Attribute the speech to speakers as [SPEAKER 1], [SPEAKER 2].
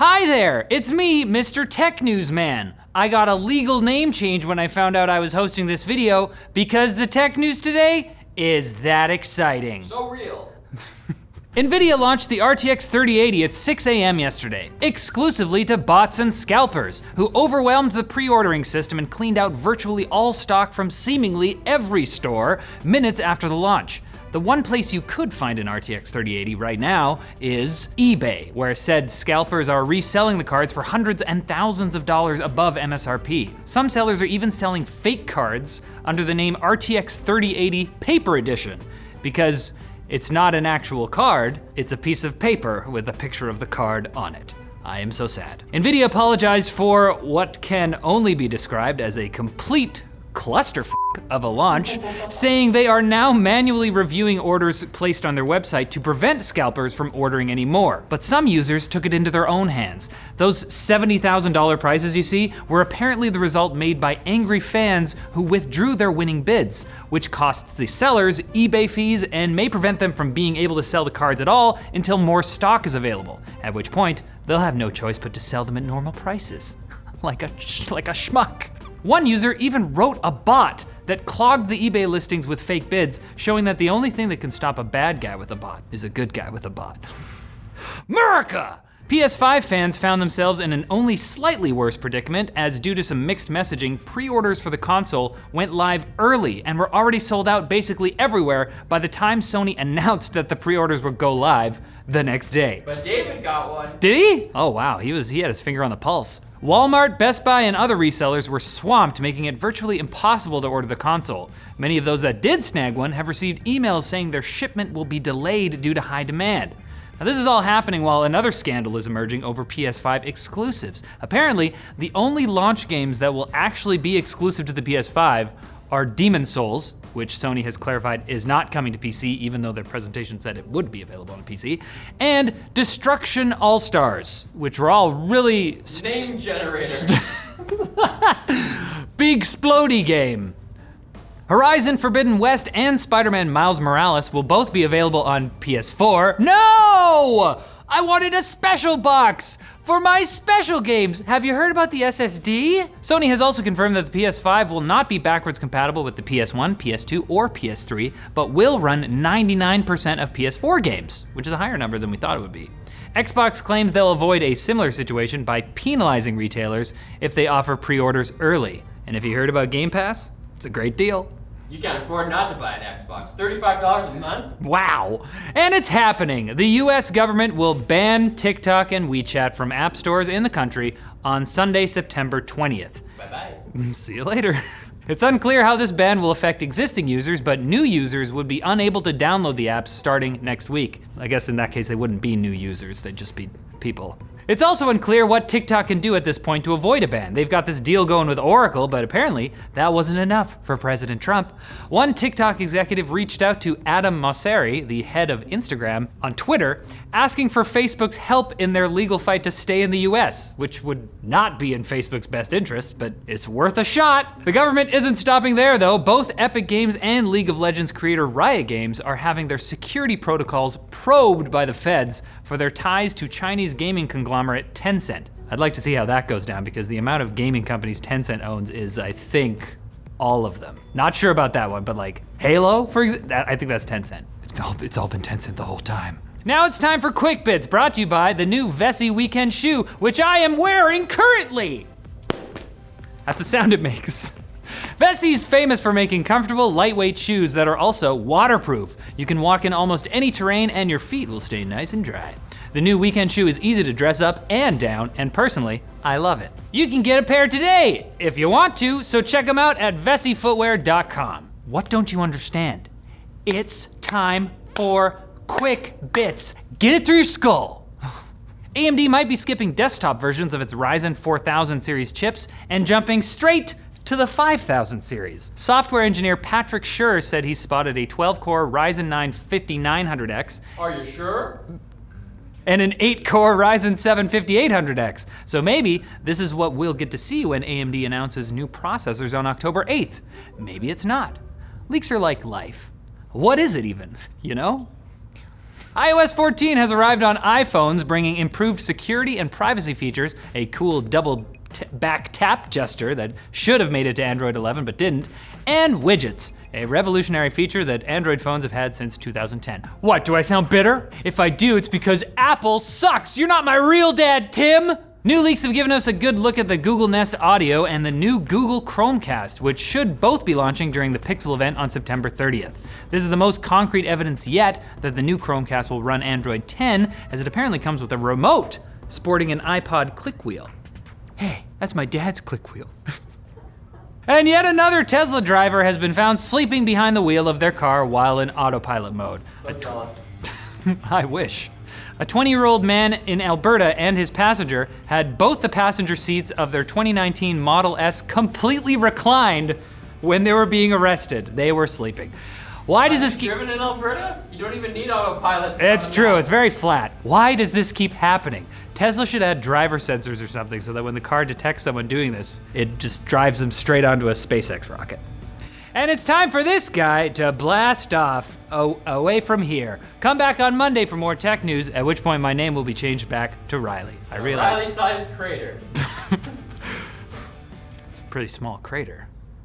[SPEAKER 1] Hi there, it's me, Mr. Tech News Man. I got a legal name change when I found out I was hosting this video because the tech news today is that exciting.
[SPEAKER 2] So real.
[SPEAKER 1] Nvidia launched the RTX 3080 at 6 a.m. yesterday, exclusively to bots and scalpers, who overwhelmed the pre-ordering system and cleaned out virtually all stock from seemingly every store minutes after the launch. The one place you could find an RTX 3080 right now is eBay, where said scalpers are reselling the cards for hundreds and thousands of dollars above MSRP. Some sellers are even selling fake cards under the name RTX 3080 Paper Edition, because it's not an actual card, it's a piece of paper with a picture of the card on it. I am so sad. Nvidia apologized for what can only be described as a complete clusterfuck of a launch, saying they are now manually reviewing orders placed on their website to prevent scalpers from ordering any more. But some users took it into their own hands. Those $70,000 prizes you see were apparently the result made by angry fans who withdrew their winning bids, which costs the sellers eBay fees and may prevent them from being able to sell the cards at all until more stock is available, at which point they'll have no choice but to sell them at normal prices. like a schmuck. One user even wrote a bot that clogged the eBay listings with fake bids, showing that the only thing that can stop a bad guy with a bot is a good guy with a bot. America! PS5 fans found themselves in an only slightly worse predicament, as due to some mixed messaging, pre-orders for the console went live early and were already sold out basically everywhere by the time Sony announced that the pre-orders would go live the next day.
[SPEAKER 2] But David got one.
[SPEAKER 1] Did he? Oh wow, he had his finger on the pulse. Walmart, Best Buy, and other resellers were swamped, making it virtually impossible to order the console. Many of those that did snag one have received emails saying their shipment will be delayed due to high demand. Now this is all happening while another scandal is emerging over PS5 exclusives. Apparently, the only launch games that will actually be exclusive to the PS5 are Demon's Souls, which Sony has clarified is not coming to PC, even though their presentation said it would be available on PC, and Destruction All-Stars, which were all really
[SPEAKER 2] name generator.
[SPEAKER 1] big splody game. Horizon Forbidden West and Spider-Man Miles Morales will both be available on PS4. No! I wanted a special box for my special games. Have you heard about the SSD? Sony has also confirmed that the PS5 will not be backwards compatible with the PS1, PS2, or PS3, but will run 99% of PS4 games, which is a higher number than we thought it would be. Xbox claims they'll avoid a similar situation by penalizing retailers if they offer pre-orders early. And if you heard about Game Pass, it's a great deal.
[SPEAKER 2] You can't afford not to buy an Xbox. $35 a month?
[SPEAKER 1] Wow, and it's happening. The US government will ban TikTok and WeChat from app stores in the country on Sunday, September 20th.
[SPEAKER 2] Bye-bye.
[SPEAKER 1] See you later. It's unclear how this ban will affect existing users, but new users would be unable to download the apps starting next week. I guess in that case, they wouldn't be new users, they'd just be people. It's also unclear what TikTok can do at this point to avoid a ban. They've got this deal going with Oracle, but apparently that wasn't enough for President Trump. One TikTok executive reached out to Adam Mosseri, the head of Instagram, on Twitter, asking for Facebook's help in their legal fight to stay in the US, which would not be in Facebook's best interest, but it's worth a shot. The government isn't stopping there though. Both Epic Games and League of Legends creator Riot Games are having their security protocols probed by the feds for their ties to Chinese gaming conglomerate Tencent. I'd like to see how that goes down because the amount of gaming companies Tencent owns is, I think, all of them. Not sure about that one, but like Halo, for example, I think that's Tencent. It's all been Tencent the whole time. Now it's time for Quick Bits, brought to you by the new Vessi weekend shoe, which I am wearing currently. That's the sound it makes. Vessi's famous for making comfortable, lightweight shoes that are also waterproof. You can walk in almost any terrain and your feet will stay nice and dry. The new weekend shoe is easy to dress up and down, and personally, I love it. You can get a pair today if you want to, so check them out at VessiFootwear.com. What don't you understand? It's time for Quick Bits. Get it through your skull. AMD might be skipping desktop versions of its Ryzen 4000 series chips and jumping straight to the 5000 series. Software engineer Patrick Schur said he spotted a 12-core Ryzen 9 5900X.
[SPEAKER 2] Are you sure?
[SPEAKER 1] And an 8-core Ryzen 7 5800X. So maybe this is what we'll get to see when AMD announces new processors on October 8th. Maybe it's not. Leaks are like life. What is it even, you know? iOS 14 has arrived on iPhones, bringing improved security and privacy features, a cool double back tap gesture that should have made it to Android 11 but didn't, and widgets, a revolutionary feature that Android phones have had since 2010. What, do I sound bitter? If I do, it's because Apple sucks. You're not my real dad, Tim. New leaks have given us a good look at the Google Nest Audio and the new Google Chromecast, which should both be launching during the Pixel event on September 30th. This is the most concrete evidence yet that the new Chromecast will run Android 10, as it apparently comes with a remote sporting an iPod click wheel. Hey, that's my dad's click wheel. And yet another Tesla driver has been found sleeping behind the wheel of their car while in autopilot mode. I wish. A 20-year-old man in Alberta and his passenger had both the passenger seats of their 2019 Model S completely reclined when they were being arrested. They were sleeping. Why does this keep...
[SPEAKER 2] Driven in Alberta? You don't even need autopilot.
[SPEAKER 1] It's true, it's very flat. Why does this keep happening? Tesla should add driver sensors or something so that when the car detects someone doing this, it just drives them straight onto a SpaceX rocket. And it's time for this guy to blast off away from here. Come back on Monday for more tech news, at which point my name will be changed back to Riley. I realize.
[SPEAKER 2] Riley-sized crater.
[SPEAKER 1] It's a pretty small crater.